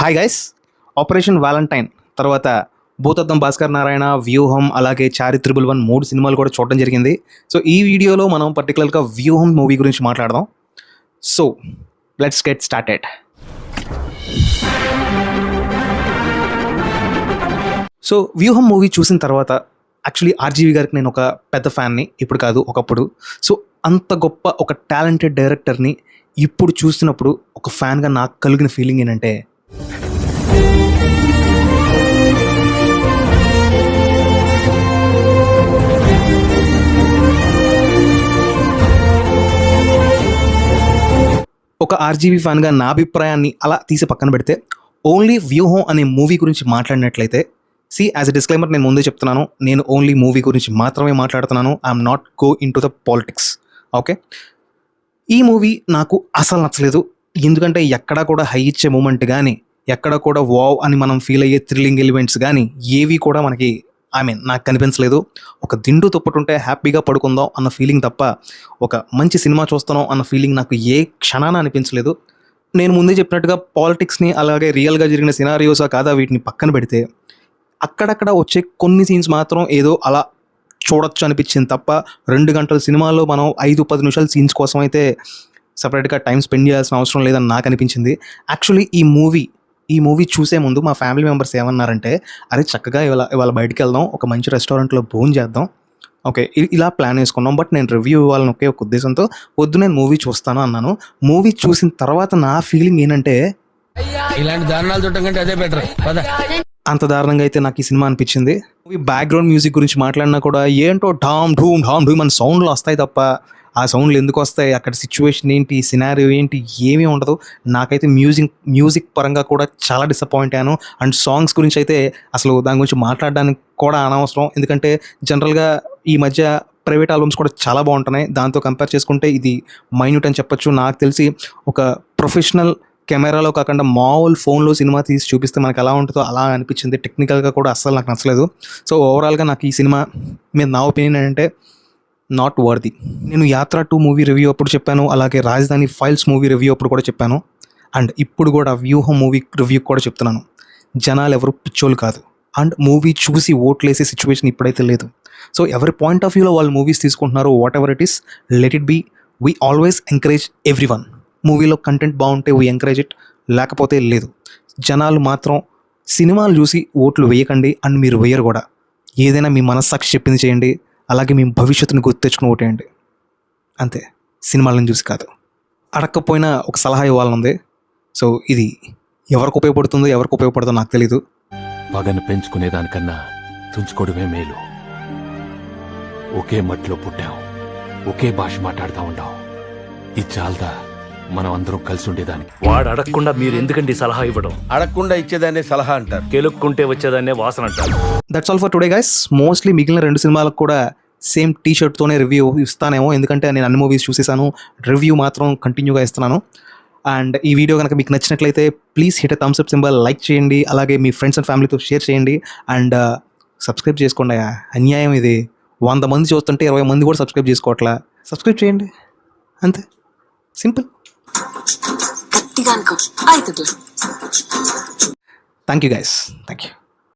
Hi guys, operation Valentine తర్వాత భూతద్దం భాస్కర్ నారాయణ, వ్యూహం, అలాగే చారిత్రబుల్ 1 3 సినిమాలు కూడా చూడడం జరిగింది. సో ఈ వీడియోలో మనం పర్టికులర్గా వ్యూహం మూవీ గురించి మాట్లాడదాం. So let's get started. So వ్యూహం మూవీ చూసిన తర్వాత యాక్చువల్లీ ఆర్జీవి గారికి నేను ఒక పెద్ద ఫ్యాన్ని, ఇప్పుడు కాదు ఒకప్పుడు. సో అంత గొప్ప ఒక టాలెంటెడ్ డైరెక్టర్ని ఇప్పుడు చూస్తున్నప్పుడు ఒక ఫ్యాన్గా నాకు కలిగిన ఫీలింగ్ ఏంటంటే, ఒక ఆర్జీవి ఫ్యాన్గా నా అభిప్రాయాన్ని అలా తీసి పక్కన పెడితే, ఓన్లీ వ్యూహం అనే మూవీ గురించి మాట్లాడినట్లయితే, యాజ్ ఎ డిస్క్లైమర్ నేను ముందే చెప్తున్నాను, నేను ఓన్లీ మూవీ గురించి మాత్రమే మాట్లాడుతున్నాను. I'm not go in to the politics. Okay, ఈ మూవీ నాకు అసలు నచ్చలేదు. ఎందుకంటే ఎక్కడా కూడా హై ఇచ్చే మూమెంట్ కానీ, ఎక్కడ కూడా వావ్ అని మనం ఫీల్ అయ్యే థ్రిల్లింగ్ ఎలిమెంట్స్ కానీ ఏవి కూడా మనకి నాకు కనిపించలేదు. ఒక దిండు తుప్పటుంటే హ్యాపీగా పడుకుందాం అన్న ఫీలింగ్ తప్ప, ఒక మంచి సినిమా చూస్తున్నాం అన్న ఫీలింగ్ నాకు ఏ క్షణాన అనిపించలేదు. నేను ముందే చెప్పినట్టుగా పాలిటిక్స్ని, అలాగే రియల్గా జరిగిన సినారియోసా కాదా వీటిని పక్కన పెడితే, అక్కడక్కడ వచ్చే కొన్ని సీన్స్ మాత్రం ఏదో అలా చూడొచ్చు అనిపించింది తప్ప, 2 గంటల సినిమాలో మనం 5-10 నిమిషాల సీన్స్ కోసం అయితే సపరేట్గా టైం స్పెండ్ చేయాల్సిన అవసరం లేదని నాకు అనిపించింది. యాక్చువల్లీ ఈ మూవీ చూసే ముందు మా ఫ్యామిలీ మెంబర్స్ ఏమన్నారంటే, అరే చక్కగా ఇవాళ బయటికి వెళ్దాం, ఒక మంచి రెస్టారెంట్లో భోజనం చేద్దాం, ఓకే ఇలా ప్లాన్ వేసుకున్నాం. బట్ నేను రివ్యూ ఇవ్వాలని ఒకే ఒక ఉద్దేశంతో వద్దు నేను మూవీ చూస్తాను అన్నాను. మూవీ చూసిన తర్వాత నా ఫీలింగ్ ఏంటంటే, ఇలాంటి దారుణాలు చూడటం కంటే అదే బెటర్. అంత దారుణంగా అయితే నాకు ఈ సినిమా అనిపించింది. మూవీ బ్యాక్గ్రౌండ్ మ్యూజిక్ గురించి మాట్లాడినా కూడా ఏంటో ఢామ్ ఢూమ్ మన సౌండ్లు వస్తాయి తప్ప, ఆ సౌండ్లు ఎందుకు వస్తాయి, అక్కడ సిచ్యువేషన్ ఏంటి, సినారియో ఏంటి, ఏమీ ఉండదు. నాకైతే మ్యూజిక్ పరంగా కూడా చాలా డిసప్పాయింట్ అయ్యాను. అండ్ సాంగ్స్ గురించి అయితే అసలు దాని గురించి మాట్లాడడానికి కూడా అనవసరం. ఎందుకంటే జనరల్గా ఈ మధ్య ప్రైవేట్ ఆల్బమ్స్ కూడా చాలా బాగుంటున్నాయి. దాంతో కంపేర్ చేసుకుంటే ఇది మైన్యూట్ అని చెప్పొచ్చు. నాకు తెలిసి ఒక ప్రొఫెషనల్ కెమెరాలో కాకుండా మామూలు ఫోన్లో సినిమా తీసి చూపిస్తే మనకు ఎలా ఉంటుందో అలా అనిపించింది. టెక్నికల్గా కూడా అస్సలు నాకు నచ్చలేదు. సో ఓవరాల్గా నాకు ఈ సినిమా మీద నా ఒపీనియన్ ఏంటంటే నాట్ వర్ది. నేను యాత్ర 2 మూవీ రివ్యూ అప్పుడు చెప్పాను, అలాగే రాజధాని ఫైల్స్ మూవీ రివ్యూ అప్పుడు కూడా చెప్పాను, అండ్ ఇప్పుడు కూడా వ్యూహం మూవీ రివ్యూ కూడా చెప్తున్నాను. జనాలు ఎవరు పిచ్చోళ్ళు కాదు, అండ్ మూవీ చూసి ఓట్లేసే సిచ్యువేషన్ ఇప్పుడైతే లేదు. సో ఎవరి పాయింట్ ఆఫ్ వ్యూలో వాళ్ళు మూవీస్ తీసుకుంటున్నారు, whatever it is, let it be. We always encourage everyone. మూవీలో కంటెంట్ బాగుంటే వీ ఎంకరేజ్ ఇట్, లేకపోతే లేదు. జనాలు మాత్రం సినిమాలు చూసి ఓట్లు వేయకండి, అండ్ మీరు వేయరు కూడా. ఏదైనా మీ మనస్సాక్షి చెప్పింది చేయండి, అలాగే మీ భవిష్యత్తుని గుర్తు తెచ్చుకుని ఓటేయండి, అంతే. సినిమాలను చూసి కాదు. అడక్కపోయినా ఒక సలహా ఇవ్వాలనుంది. సో ఇది ఎవరికి ఉపయోగపడుతుందో నాకు తెలీదు. పగను పెంచుకునేదానికన్నా తుంచుకోవడమే మేలు. ఒకే మట్టిలో పుట్టాం, ఒకే భాష మాట్లాడుతూ ఉంటాం. ఇది చాలదా మనం అందరం కలిసి ఉండేదానికి? వాడు అడగకుండా మీరు ఎందుకండి సలహా ఇవ్వడం? అడగకుండా ఇచ్చేదాన్నే సలహా అంటారు, కెలుక్కుంటే వచ్చేదాన్నే వాసన అంటారు. That's all for today guys. Mostly మిగిలిన 2 సినిమాలకు కూడా సేమ్ టీ షర్ట్తోనే రివ్యూ ఇస్తానేమో, ఎందుకంటే నేను అన్ని మూవీస్ చూసేసాను. రివ్యూ మాత్రం కంటిన్యూగా ఇస్తున్నాను. అండ్ ఈ వీడియో కనుక మీకు నచ్చినట్లయితే please hit thumbs up symbol, like చేయండి, అలాగే మీ ఫ్రెండ్స్ అండ్ ఫ్యామిలీతో షేర్ చేయండి, అండ్ సబ్స్క్రైబ్ చేసుకోండి. అన్యాయం ఇది, 100 మంది చూస్తుంటే 20 మంది కూడా సబ్స్క్రైబ్ చేసుకోవట్లా. సబ్స్క్రైబ్ చేయండి, అంతే, simple. Thank you guys, thank you.